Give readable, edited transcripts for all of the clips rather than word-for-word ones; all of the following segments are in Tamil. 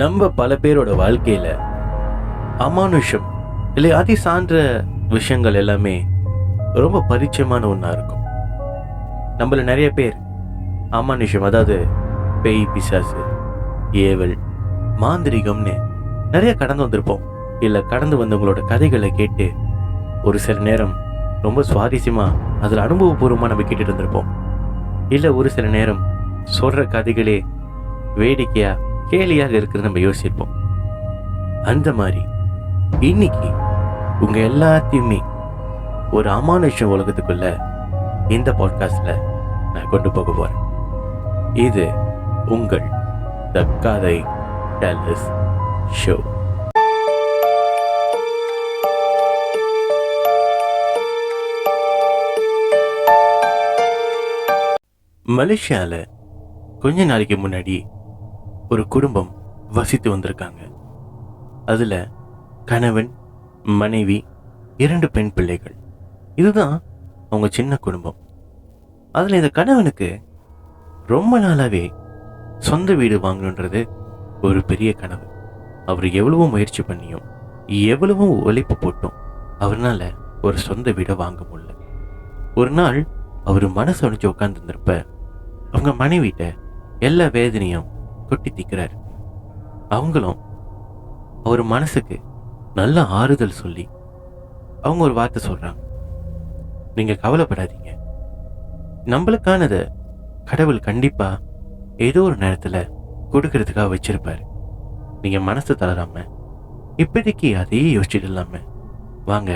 நம்ம பல பேரோட வாழ்க்கையில அமானுஷம் இல்லை அதை சார்ந்த விஷயங்கள் எல்லாமே ரொம்ப பரிச்சயமான ஒன்றா இருக்கும். நம்மள நிறைய பேர் அமானுஷம், அதாவது பேய், பிசாசு, ஏவல், மாந்திரிகம்னு நிறைய கடந்து வந்திருப்போம். இல்லை கடந்து வந்தவங்களோட கதைகளை கேட்டு ஒரு சில நேரம் ரொம்ப சுவாரஸ்யமாக அதில் அனுபவபூர்வமாக நம்ம கேட்டுட்டு இருந்திருப்போம். இல்லை ஒரு சில நேரம் சொல்கிற கதைகளே வேடிக்கையாக கேலியாக இருக்கிறது நம்ம யோசிச்சிருப்போம். அந்த மாதிரி இன்னைக்கு உங்க எல்லாத்தையுமே ஒரு அமானுஷ உலகத்துக்குள்ள இந்த பாட்காஸ்ட்ல நான் கொண்டு போக போறேன். இது உங்கள் த கதை டெல்லர்ஸ் ஷோ. மலேசியால கொஞ்ச நாளைக்கு முன்னாடி ஒரு குடும்பம் வசித்து வந்திருக்காங்க. அதுல கணவன், மனைவி, 2 பெண் பிள்ளைகள். இதுதான் அவங்க சின்ன குடும்பம். அதுல இந்த கணவனுக்கு ரொம்ப நாளாவே சொந்த வீடு வாங்கணுன்றது ஒரு பெரிய கனவு. அவர் எவ்வளவோ முயற்சி பண்ணியும் எவ்வளவோ உழைப்பு போட்டும் அவர்னால ஒரு சொந்த வீடை வாங்க முடியல. ஒரு நாள் அவர் மனசு உடைஞ்சு உட்கார்ந்து இருந்திருப்ப அவங்க மனைவிட்ட எல்லா வேதனையும் கொட்டி தீக்கிறார். அவங்களும் அவர் மனசுக்கு நல்ல ஆறுதல் சொல்லி அவங்க ஒரு வார்த்தை சொல்றாங்க, நீங்க கவலைப்படாதீங்க, நம்மளுக்கானத கடவுள் கண்டிப்பா ஏதோ ஒரு நேரத்துல கொடுக்கறதுக்காக வச்சிருப்பாரு. நீங்க மனசு தளராம இப்போதைக்கு அதையே யோசிச்சுட்டு இல்லாம வாங்க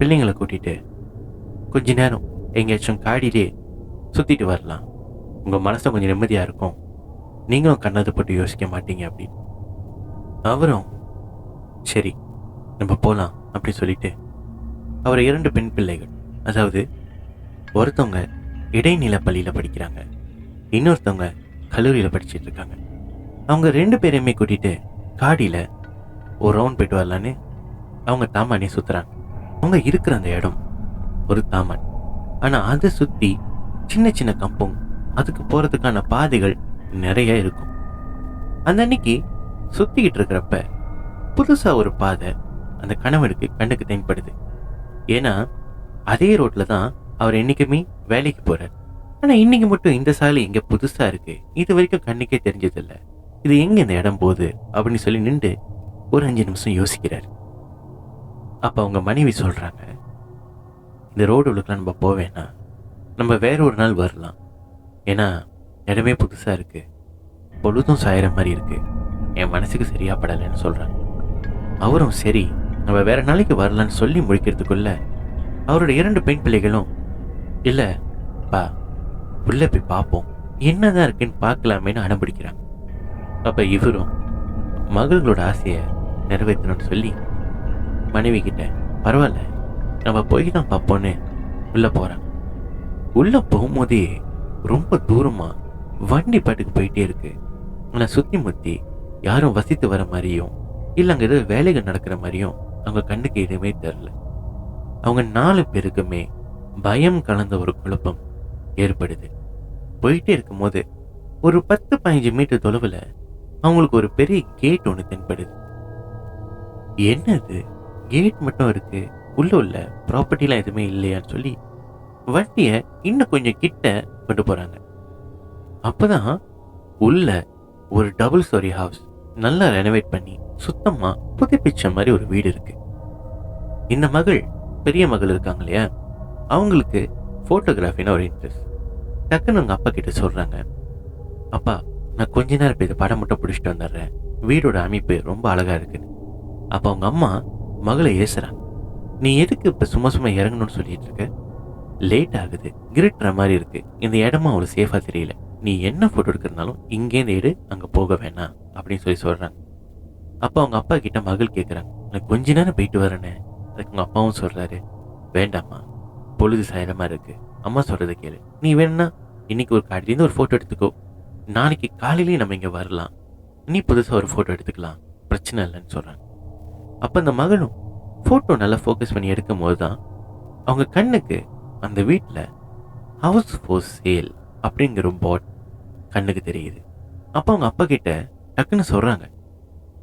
பிள்ளைங்களை கூட்டிட்டு கொஞ்ச நேரம் எங்கேயாச்சும் காடியிலே சுத்திட்டு வரலாம், உங்க மனசு கொஞ்சம் நிம்மதியா இருக்கும், நீங்களும் கண்ணது போட்டு யோசிக்க மாட்டீங்க அப்படின்னு. அவரும் சரி நம்ம போகலாம் அப்படி சொல்லிட்டு அவர் 2 பெண் பிள்ளைகள், அதாவது ஒருத்தவங்க இடைநிலை பள்ளியில் படிக்கிறாங்க, இன்னொருத்தவங்க கல்லூரியில் படிச்சுட்டு இருக்காங்க. அவங்க 2 பேரையுமே கூட்டிட்டு காடியில் ஒரு ரவுண்ட் போயிட்டு வரலான்னு அவங்க தாமானே சுற்றுறாங்க. அவங்க இருக்கிற அந்த இடம் ஒரு தாமான், ஆனால் அதை சுற்றி சின்ன சின்ன கம்பம், அதுக்கு போகிறதுக்கான பாதைகள் நிறைய இருக்கும். அந்த அன்னைக்கு சுற்றிக்கிட்டு இருக்கிறப்ப புதுசாக ஒரு பாதை அந்த கணவனுக்கு கண்ணுக்கு தென்படுது. ஏன்னா அதே ரோட்டில் தான் அவர் என்றைக்குமே வேலைக்கு போகிறார். ஆனால் இன்னைக்கு மட்டும் இந்த சாலை இங்கே புதுசாக இருக்குது, இது வரைக்கும் கண்ணுக்கே தெரிஞ்சதில்லை, இது எங்கே இந்த இடம் போகுது அப்படின்னு சொல்லி நின்று ஒரு 5 நிமிஷம் யோசிக்கிறார். அப்போ அவங்க மனைவி சொல்கிறாங்க, இந்த ரோடு உள்ளுக்குலாம் நம்ம போவேன்னா நம்ம வேற ஒரு நாள் வரலாம், ஏன்னா இடமே புதுசாக இருக்குது, பொழுதும் சாயிற மாதிரி இருக்குது, என் மனசுக்கு சரியா படலைன்னு சொல்கிறாங்க. அவரும் சரி நம்ம வேற நாளைக்கு வரலான்னு சொல்லி முடிக்கிறதுக்குள்ள அவரோட 2 பெண் பிள்ளைகளும் இல்லை பா உள்ள போய் பார்ப்போம், என்னதான் இருக்குன்னு பார்க்கலாமேன்னு அனுப்பிடிக்கிறாங்க. அப்போ இவரும் மகளோட ஆசையை நிறைவேற்றணும்னு சொல்லி மனைவி கிட்ட பரவாயில்ல நம்ம போய் தான் பார்ப்போன்னு உள்ள போகிறாங்க. உள்ள போகும்போதே ரொம்ப தூரமா வண்டி பாட்டுக்கு போயிட்டே இருக்கு. ஆனால் சுத்தி முத்தி யாரும் வசித்து வர மாதிரியும் இல்லை அங்கே ஏதோ வேலைகள் நடக்கிற மாதிரியும் அவங்க கண்ணுக்கு எதுவுமே தெரில. அவங்க 4 பேருக்குமே பயம் கலந்த ஒரு குழப்பம் ஏற்படுது. போயிட்டே இருக்கும்போது ஒரு 10-15 மீட்டர் தொலைவில் அவங்களுக்கு ஒரு பெரிய கேட் ஒன்று தென்படுது. என்னது கேட் மட்டும் இருக்கு, உள்ள ப்ராப்பர்ட்டிலாம் எதுவுமே இல்லையான்னு சொல்லி வண்டியை இன்னும் கொஞ்சம் கிட்ட கொண்டு போறாங்க. அப்பதான் உள்ள ஒரு டபுள் ஸ்டோரி ஹவுஸ் நல்லா ரெனோவேட் பண்ணி சுத்தமா புதுப்பிச்ச மாதிரி ஒரு வீடு இருக்கு. இந்த மகள், பெரிய மகள் இருக்காங்க இல்லையா, அவங்களுக்கு போட்டோகிராஃபின்னு ஒரு இன்ட்ரெஸ்ட். டக்குன்னு அவங்க அப்பா கிட்ட சொல்றாங்க, அப்பா நான் கொஞ்ச நேரம் போய் படம் மட்டும் பிடிச்சிட்டு வந்துடுறேன், வீடோட அமைப்பு ரொம்ப அழகா இருக்குன்னு. அப்போ அவங்க அம்மா மகளை ஏசுறாங்க, நீ எதுக்கு இப்ப சும்மா சும்மா இறங்கணும்னு சொல்லிட்டு இருக்க, லேட் ஆகுது, கிரிட்டுற மாதிரி இருக்கு, இந்த இடமா அவ்வளோ சேஃபா தெரியல, நீ என்ன போட்டோ எடுக்கிறதுனாலும் இங்கேருந்து எடு, அங்கே போக வேணாம் அப்படின்னு சொல்லி சொல்றாங்க. அப்போ அவங்க அப்பா கிட்ட மகள் கேட்குறாங்க, நான் கொஞ்ச நேரம் போயிட்டு வரேனே. அதுக்கு அவங்க அப்பாவும் சொல்றாரு, வேண்டாம்மா பொழுது சாயிற மாதிரி இருக்கு, அம்மா சொல்றதை கேளு, நீ வேணும்னா இன்னைக்கு ஒரு காட்டிலேருந்து ஒரு ஃபோட்டோ எடுத்துக்கோ, நாளைக்கு காலையிலேயே நம்ம இங்கே வரலாம், நீ புதுசாக ஒரு ஃபோட்டோ எடுத்துக்கலாம், பிரச்சனை இல்லைன்னு சொல்றாங்க. அப்போ அந்த மகளும் ஃபோட்டோ நல்லா ஃபோக்கஸ் பண்ணி எடுக்கும் போது தான் அவங்க கண்ணுக்கு அந்த வீட்டில் ஹவுஸ் ஃபார் சேல் அப்படிங்கிற போர்ட் கண்ணுக்கு தெரியுது. அப்போ அவங்க அப்பா கிட்ட டக்குன்னு சொல்றாங்க,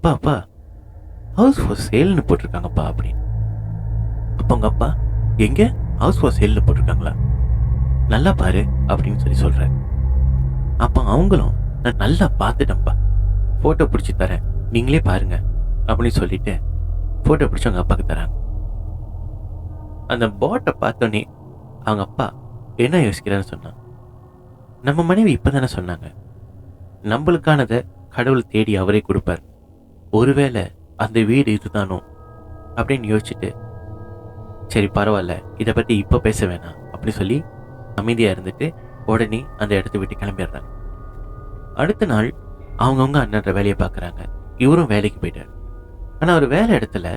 அப்பா அப்பா ஹவுஸ் ஃபார் சேல்னு போட்டிருக்காங்கப்பா அப்படின்னு. அப்போ உங்க அப்பா, எங்க ஹவுஸ் ஃபார் சேல்னு போட்டிருக்காங்களா, நல்லா பாரு அப்படின்னு சொல்லி சொல்றாரு. அப்போ அவங்களும், நான் நல்லா பார்த்துட்டேன்ப்பா, ஃபோட்டோ பிடிச்சி தரேன், நீங்களே பாருங்க அப்படின்னு சொல்லிட்டு ஃபோட்டோ பிடிச்சி அவங்க அப்பாவுக்கு தராங்க. அந்த போட்டை பார்த்தோன்னே அவங்க அப்பா என்ன யோசிக்கிறான்னு சொன்னா, நம்ம மனைவி இப்பதானே சொன்னாங்க நம்மளுக்கானதை கடவுள் தேடி அவரே கொடுப்பார், ஒருவேளை அந்த வீடு இதுதானோ அப்படின்னு யோசிச்சுட்டு, சரி பரவாயில்ல இதை பற்றி இப்போ பேச வேணாம் அப்படி சொல்லி அமைதியாக இருந்துட்டு உடனே அந்த இடத்த விட்டு கிளம்பிடுறாங்க. அடுத்த நாள் அவங்கவுங்க அண்ணன்ற வேலையை பார்க்குறாங்க. இவரும் வேலைக்கு போயிட்டார். ஆனால் அவர் வேலை இடத்துல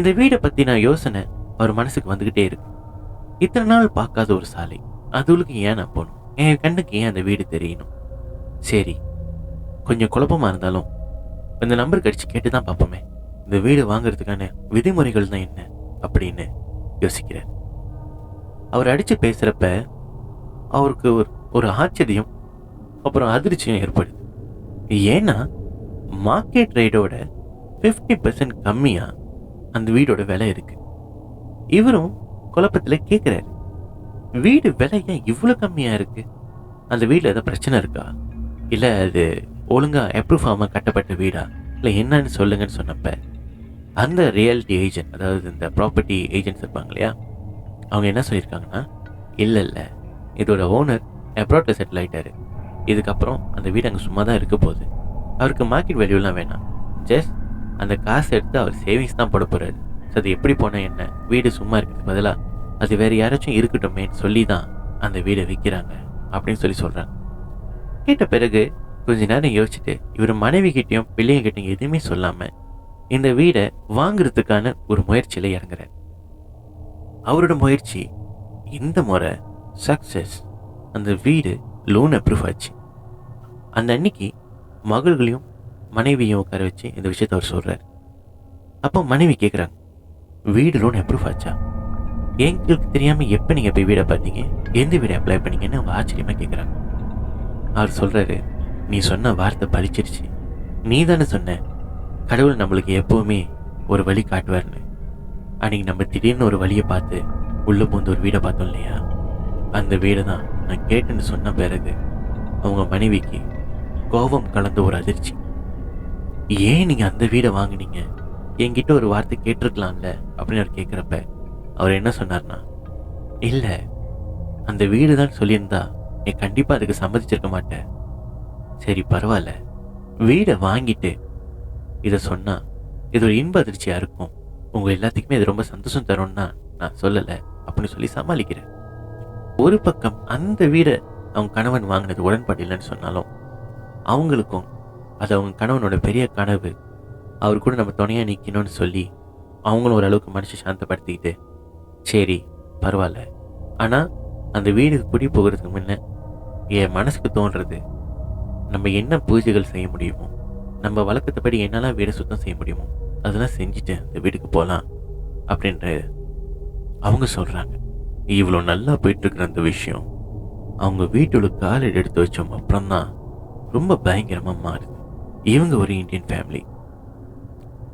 இந்த வீடை பற்றின யோசனை அவர் மனசுக்கு வந்துக்கிட்டே இருக்கு. இத்தனை நாள் பார்க்காத ஒரு சாலை, அதுகளுக்கு ஏன் நான் போகணும், என் கண்ணுக்கு ஏன் அந்த வீடு தெரியணும், சரி கொஞ்சம் குழப்பமாக இருந்தாலும் இந்த நம்பருக்கு அடித்து கேட்டு தான் பார்ப்போமே, இந்த வீடு வாங்குறதுக்கான விதிமுறைகள் தான் என்ன அப்படின்னு யோசிக்கிறார். அவர் அடித்து பேசுகிறப்ப அவருக்கு ஒரு ஆச்சரியம் அப்புறம் அதிர்ச்சியும் ஏற்படுது. ஏன்னா மார்க்கெட் ரேட்டோட 50% கம்மியாக அந்த வீடோட விலை இருக்கு. இவரும் குழப்பத்தில் கேட்குறாரு, வீடு விலை ஏன் இவ்வளோ கம்மியாக இருக்கு, அந்த வீட்டில் ஏதாவது பிரச்சனை இருக்கா, இல்லை அது ஒழுங்காக அப்ரூவ் ஆகாமல் கட்டப்பட்ட வீடா, இல்லை என்னன்னு சொல்லுங்கன்னு சொன்னப்ப அந்த ரியாலிட்டி ஏஜென்ட், அதாவது இந்த ப்ராப்பர்ட்டி ஏஜென்ட்ஸ் இருப்பாங்க இல்லையா, அவங்க என்ன சொல்லியிருக்காங்கன்னா, இல்லை இதோட ஓனர் அப்ராட்டில் செட்டில் ஆகிட்டாரு, இதுக்கப்புறம் அந்த வீடு அங்கே சும்மா தான் இருக்க போகுது, அவருக்கு மார்க்கெட் வேல்யூலாம் வேணாம், ஜஸ்ட் அந்த காசை எடுத்து அவர் சேவிங்ஸ் தான் போட போகிறாரு, ஸோ அது எப்படி போனால் என்ன, வீடு சும்மா இருக்கிறது பதிலாக அது வேறு யாராச்சும் இருக்கட்டுமேன்னு சொல்லி தான் அந்த வீடை விற்கிறாங்க அப்படின்னு சொல்கிறாங்க. கேட்ட பிறகு கொஞ்ச நேரம் யோசிச்சுட்டு இவர் மனைவி கிட்டையும் பிள்ளைங்க கிட்டையும் எதுவுமே சொல்லாமல் இந்த வீடை வாங்குறதுக்கான ஒரு முயற்சியில் இறங்குறார். அவரோட முயற்சி இந்த முறை சக்ஸஸ். அந்த வீடு லோன் அப்ரூவ் ஆச்சு. அந்த அன்னைக்கு மகள்களையும் மனைவியும் உட்கார வச்சு இந்த விஷயத்த அவர் சொல்கிறார். அப்போ மனைவி கேட்குறாங்க, வீடு லோன் அப்ரூவ் ஆச்சா, எங்களுக்கு தெரியாமல் எப்போ நீங்கள் போய் வீடை பார்த்தீங்க, எந்த வீடை அப்ளை பண்ணீங்கன்னு அவங்க ஆச்சரியமாக கேட்குறாங்க. அவர் சொல்கிறாரு, நீ சொன்ன வார்த்தை பலிச்சிருச்சு, நீ தானே சொன்ன கடவுள் நம்மளுக்கு எப்போவுமே ஒரு வழி காட்டுவார்னு. அன்றைக்கி நம்ம திடீர்னு ஒரு வழியை பார்த்து உள்ளே பூந்து ஒரு வீடை பார்த்தோம் இல்லையா, அந்த வீடை தான் நான் கேட்டுன்னு சொன்ன பிறகு அவங்க மனைவிக்கு கோபம் கலந்த ஒரு அதிர்ச்சி. ஏன் நீங்கள் அந்த வீடை வாங்கினீங்க, என்கிட்ட ஒரு வார்த்தை கேட்டிருக்கலாம்ல அப்படின்னு அவர் கேட்குறப்ப அவர் என்ன சொன்னார்னா, இல்லை அந்த வீடு தான் சொல்லியிருந்தா நீ கண்டிப்பாக அதுக்கு சம்மதிச்சிருக்க மாட்டேன், சரி பரவாயில்ல வீடை வாங்கிட்டு இதை சொன்னால் இது ஒரு இன்ப அதிர்ச்சியாக இருக்கும், உங்கள் எல்லாத்துக்குமே இது ரொம்ப சந்தோஷம் தரும்னா நான் சொல்லலை அப்படின்னு சொல்லி சமாளிக்கிறேன். ஒரு பக்கம் அந்த வீடை அவங்க கணவன் வாங்கினது உடன்பாடு இல்லைன்னு சொன்னாலும் அவங்களுக்கும் அது அவங்க கணவனோட பெரிய கனவு, அவர் கூட நம்ம துணையாக நிற்கணும்னு சொல்லி அவங்களும் ஓரளவுக்கு மனசை சாந்தப்படுத்திக்கிட்டு சரி பரவாயில்ல, ஆனால் அந்த வீடு குடி போகிறதுக்கு முன்ன என் மனசுக்கு தோன்றது நம்ம என்ன பூஜைகள் செய்ய முடியுமோ, நம்ம வழக்கத்தைப்படி என்னெல்லாம் வீடை சுத்தம் செய்ய முடியுமோ அதெல்லாம் செஞ்சுட்டு அந்த வீட்டுக்கு போகலாம் அப்படின்ற அவங்க சொல்கிறாங்க. இவ்வளோ நல்லா போயிட்டுருக்குற அந்த விஷயம் அவங்க வீட்டோட காலடி எடுத்து வச்சோம் அப்புறம்தான் ரொம்ப பயங்கரமாக மாறுது. இவங்க ஒரு இந்தியன் ஃபேமிலி.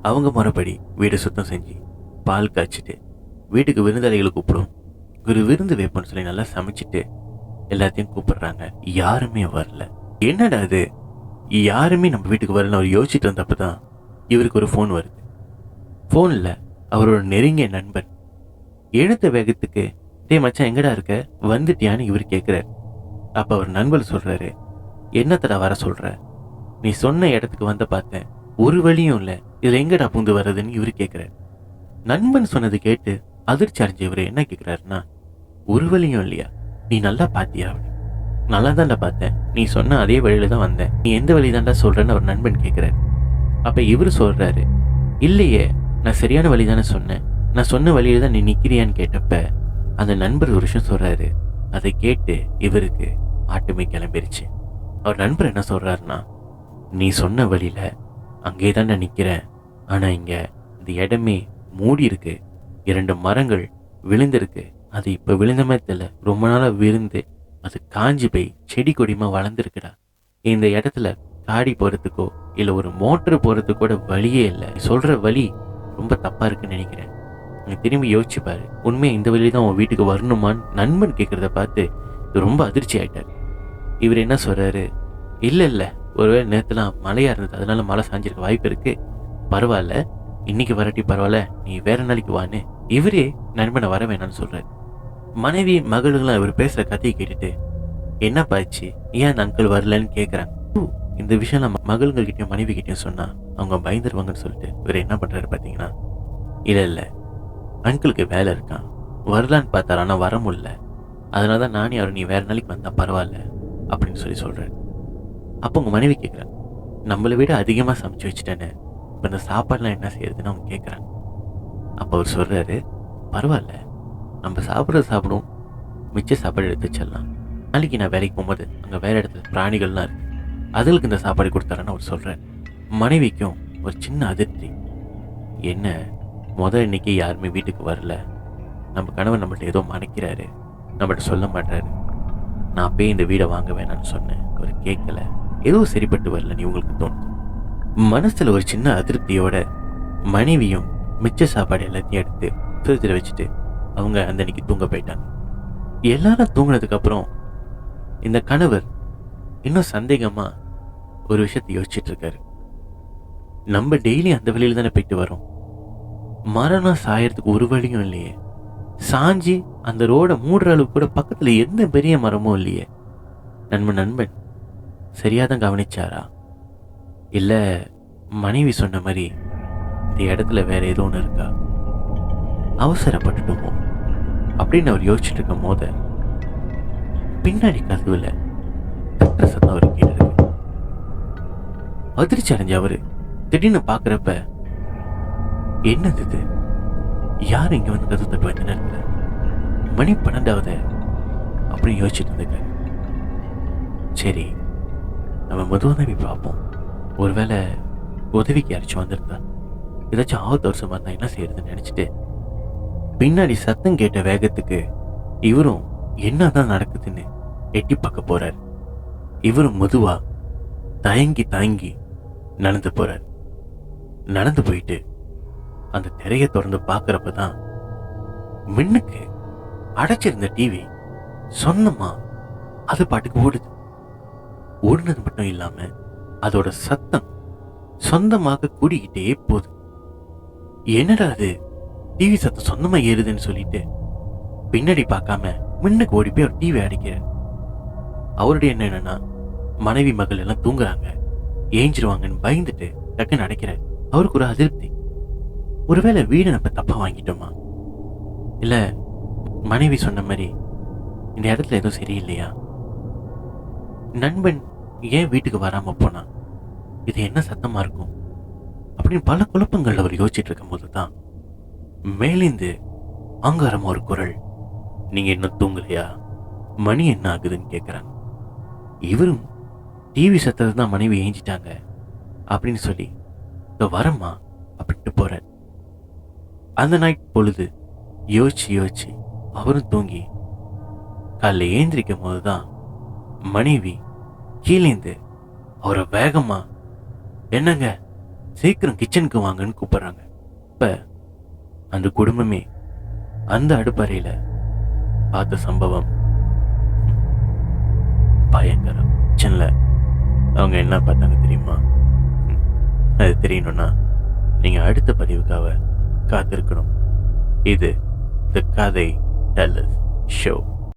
அவங்க முறைப்படி வீடை சுத்தம் செஞ்சு பால் காய்ச்சிட்டு வீட்டுக்கு விருந்தாளிகளை கூப்பிடும், ஒரு விருந்து வைப்போன்னு சொல்லி நல்லா சமைச்சிட்டு எல்லாத்தையும் கூப்பிடுறாங்க. யாருமே வரல. என்னடா அது, யாருமே நம்ம வீட்டுக்கு வரல அவர் யோசிச்சுட்டு இருந்தப்ப தான் இவருக்கு ஒரு ஃபோன் வருது. ஃபோனில் அவரோட நெருங்கிய நண்பன் எழுத்த வேகத்துக்கு, டே மச்சான் எங்கடா இருக்க, வந்துட்டியான்னு இவர் கேட்குறாரு. அப்போ அவர் நண்பர் சொல்கிறாரு, என்னத்தடா வர சொல்கிற, நீ சொன்ன இடத்துக்கு வந்த பார்த்தேன், ஒரு வழியும் இல்லை, இதில் எங்கடா பூந்து வர்றதுன்னு இவர் கேட்குறாரு. நண்பன் சொன்னது கேட்டு அதிர்ச்சி அடைஞ்ச இவர் என்ன கேட்குறாருன்னா, ஒரு வழியும் இல்லையா, நீ நல்லா பார்த்தியா அப்படி, நல்லா தான்டா பார்த்தேன், நீ சொன்ன அதே வழியில தான் வந்தேன், நீ எந்த வழி தான்டா சொல்கிறேன்னு அவர் நண்பன் கேட்குறாரு. அப்போ இவர் சொல்கிறாரு, இல்லையே நான் சரியான வழி தானே சொன்னேன், நான் சொன்ன வழியில தான் நீ நிற்கிறியான்னு கேட்டப்ப அந்த நண்பர் ஒரு விஷயம் சொல்கிறாரு. அதை கேட்டு இவருக்கு ஆட்டுமே கிளம்பிருச்சு. அவர் நண்பர் என்ன சொல்கிறாருன்னா, நீ சொன்ன வழியில் அங்கே தான் நான் நிற்கிறேன், ஆனால் இங்கே இந்த இடமே மூடி இருக்கு, 2 மரங்கள் விழுந்திருக்கு, அது இப்போ விழுந்த மாதிரி தெரியல, ரொம்ப நாளாக விழுந்து அது காஞ்சி போய் செடி கொடிமா வளர்ந்துருக்குடா, இந்த இடத்துல தாடி போகிறதுக்கோ இல்லை ஒரு மோட்டர் போகிறதுக்கு கூட வழியே இல்லை. சொல்கிற வழி ரொம்ப தப்பாக இருக்குன்னு நினைக்கிறேன். நீ திரும்பி யோசிச்சு பாரு, உண்மையாக இந்த வழி தான் உன் வீட்டுக்கு வரணுமான்னு நண்பன் கேட்குறத பார்த்து ரொம்ப அதிர்ச்சி ஆகிட்டார். இவர் என்ன சொல்கிறாரு, இல்லை ஒருவேளை நேற்றுலாம் மழையாக இருந்தது, அதனால மழை சாஞ்சிருக்க வாய்ப்பு இருக்குது, பரவாயில்ல, இன்னைக்கு வராட்டி பரவாயில்ல, நீ வேற நாளைக்கு வான்னு இவரே நண்பனை வர வேணான்னு சொல்கிறார். மனைவி மகளுங்களாம் இவர் பேசுகிற கதையை கேட்டுட்டு என்ன பாச்சு, ஏன் அந்த அங்கிள் வரலன்னு கேட்குறாங்க. இந்த விஷயம் நம்ம மகள்கிட்டையும் மனைவி கிட்டையும் சொன்னால் அவங்க பயந்துருவாங்கன்னு சொல்லிட்டு இவர் என்ன பண்ணுறாரு பார்த்தீங்கன்னா, இல்லை அங்கிளுக்கு வேலை இருக்கான், வரலான்னு பார்த்தாரு, ஆனால் வர முடியல, அதனால தான் நானே அவர் நீ வேற நாளைக்கு வந்தால் பரவாயில்ல அப்படின்னு சொல்கிறாரு. அப்போ உங்கள் மனைவி கேட்குறாங்க, நம்மளை விட அதிகமாக சமைச்சு வச்சுட்டேன்னு இப்போ இந்த சாப்பாடுலாம் என்ன செய்யறதுன்னு அவங்க கேட்குறாங்க. அப்போ அவர் சொல்கிறாரு, பரவாயில்ல, நம்ம சாப்பிடுவோம், மிச்ச சாப்பாடு எடுத்து வச்சிடலாம், நாளைக்கு நான் வேலைக்கு போகும்போது அங்கே வேறு இடத்துல பிராணிகள்லாம் இருக்குது, அதுகளுக்கு இந்த சாப்பாடு கொடுத்தாருன்னு அவர் சொல்கிறார். மனைவிக்கும் ஒரு சின்ன அதிர்ச்சி, என்ன இன்னைக்கு யாருமே வீட்டுக்கு வரல, நம்ம கணவன் நம்மள்ட்ட ஏதோ மறைக்கிறாரு, நம்மகிட்ட சொல்ல மாட்டாரு, நான் போய் இந்த வீடை வாங்க வேணான்னு சொன்னேன், அவர் கேட்கல, ஏதோ சரிப்பட்டு வரலன்னு இவங்களுக்கு தோணுது. மனசில் ஒரு சின்ன அதிருப்தியோட மனைவியும் மிச்ச சாப்பாடு எல்லாத்தையும் எடுத்து ஃப்ரிட்ஜில் வச்சுட்டு அவங்க அந்த அன்னைக்கு தூங்க போயிட்டாங்க. எல்லாரும் தூங்கினதுக்கு அப்புறம் இந்த கணவர் இன்னும் சந்தேகமா ஒரு விஷயத்தை யோசிச்சுட்டு இருக்காரு. நம்ம டெய்லி அந்த வழியில தானே போயிட்டு வரோம், மரணம் சாயறதுக்கு ஒரு வழியும் இல்லையே, சாஞ்சி அந்த ரோட மூடுற அளவுக்கு கூட பக்கத்துல எந்த பெரிய மரமும் இல்லையே, நண்பன் சரியாதான் கவனிச்சாரா, இல்ல மனைவி சொன்ன மாதிரி இந்த இடத்துல வேற ஏதோ ஒன்று இருக்கா, அவசரப்பட்டுட்டோமோ அப்படின்னு அவர் யோசிச்சுட்டு இருக்கும் போது பின்னாடி கதவுல தட்டுற சத்தம் அவர் கேட்டு அதிர்ச்சி அடைஞ்ச அவரு திடீர்னு பாக்குறப்ப, என்னது இது, யார் இங்க வந்து கதவு தட்டு வந்த நேரத்துல, மணி 12வது அப்படின்னு யோசிச்சுட்டு இருந்திருக்காரு. சரி, நம்ம மெதுவாக பார்ப்போம், ஒருவேளை உதவிக்கு யாராச்சும் வந்திருந்தா, ஏதாச்சும் ஆபத்து வருஷமா இருந்தா என்ன செய்யறதுன்னு நினைச்சிட்டு பின்னாடி சத்தம் கேட்ட வேகத்துக்கு இவரும் என்னதான் நடக்குதுன்னு எட்டி பார்க்க போறார். இவரும் மெதுவா தயங்கி நடந்து போறார். நடந்து போயிட்டு அந்த திரையை திறந்து பார்க்கறப்பதான் மின்னுக்கு அடைச்சிருந்த டிவி சொந்தமா அது பாட்டுக்கு ஓடுனது மட்டும் இல்லாம அதோட சத்தம் சொந்தமாக கூடிக்கிட்டே போகுது. என்னடா அது, டிவி சத்தம் சொந்தமா ஏறுதுன்னு சொல்லிட்டு பின்னாடி பார்க்காம மின்னுக்கு ஓடி போய் ஒரு டிவி அடிக்கிறார். அவருடைய என்ன என்னன்னா, மனைவி மகள் எல்லாம் தூங்குறாங்க, ஏஞ்சிருவாங்கன்னு பயந்துட்டு டக்குன்னு அடைக்கிறார். அவருக்கு ஒரு அதிருப்தி, ஒருவேளை வீடு நம்ம தப்பா வாங்கிட்டோமா, இல்ல மனைவி சொன்ன மாதிரி இந்த இடத்துல எதுவும் சரியில்லையா, நண்பன் ஏன் வீட்டுக்கு வராம போனா, இது என்ன சத்தமா இருக்கும் அப்படின்னு பல குழப்பங்கள் அவர் யோசிச்சுட்டு இருக்கும் போதுதான் மேலிந்து ஆங்காரமா ஒரு குரல், நீங்க இன்னும் தூங்கலையா, மணி என்ன ஆகுதுன்னு கேட்கிறாங்க. இவரும் டிவி சத்தத்தை தான் மனைவி ஏஞ்சிட்டாங்க அப்படின்னு சொல்லி வரமா அப்படின்ட்டு போறார். அந்த நைட் பொழுது யோசிச்சு அவரும் தூங்கி காலைல ஏந்திரிக்கும் போதுதான் மனைவி கீழேந்து அவரை வேகமா, என்னங்க சீக்கிரம் கிச்சனுக்கு வாங்கன்னு கூப்பிடுறாங்க. இப்ப அந்த குடும்பமே அந்த அடுப்பறையில பார்த்த சம்பவம் பயங்கரம். கிச்சன்ல அவங்க என்ன பார்த்தாங்க தெரியுமா? அது தெரியணும்னா நீங்க அடுத்த பதிவுக்காக காத்திருக்கணும். இது தி கதை டெல்லர்ஸ் ஷோ.